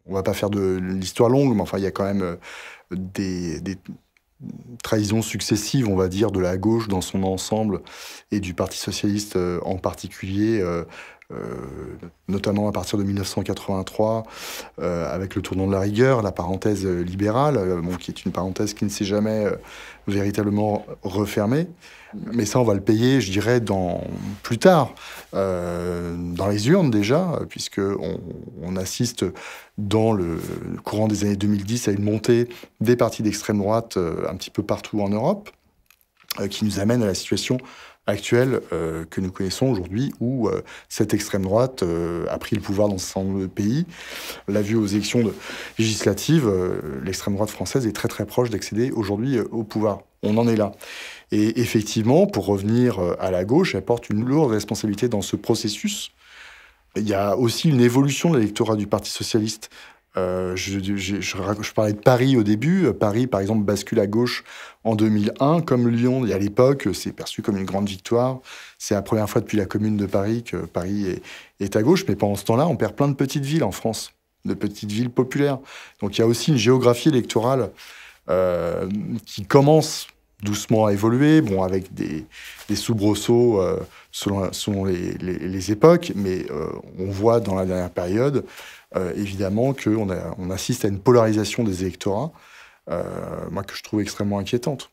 on va pas faire de l'histoire longue, mais enfin, il y a quand même des trahisons successives, on va dire, de la gauche dans son ensemble et du Parti socialiste en particulier, notamment à partir de 1983, avec le tournant de la rigueur, la parenthèse libérale, bon, qui est une parenthèse qui ne s'est jamais véritablement refermée. Mais ça, on va le payer, je dirais, plus tard, dans les urnes déjà, puisque on assiste dans le courant des années 2010 à une montée des partis d'extrême droite un petit peu partout en Europe, qui nous amène à la situation actuelle que nous connaissons aujourd'hui, où cette extrême droite a pris le pouvoir dans ce certain nombre de pays. On l'a vu aux élections législatives, l'extrême droite française est très très proche d'accéder aujourd'hui au pouvoir. On en est là. Et effectivement, pour revenir à la gauche, elle porte une lourde responsabilité dans ce processus. Il y a aussi une évolution de l'électorat du Parti socialiste. Je parlais de Paris au début. Paris, par exemple, bascule à gauche en 2001, comme Lyon. Et à l'époque, c'est perçu comme une grande victoire. C'est la première fois depuis la Commune de Paris que Paris est à gauche. Mais pendant ce temps-là, on perd plein de petites villes en France, de petites villes populaires. Donc il y a aussi une géographie électorale qui commence doucement à évoluer, bon, avec des soubresauts selon les époques, mais on voit dans la dernière période, évidemment, qu'on assiste à une polarisation des électorats, moi, que je trouve extrêmement inquiétante.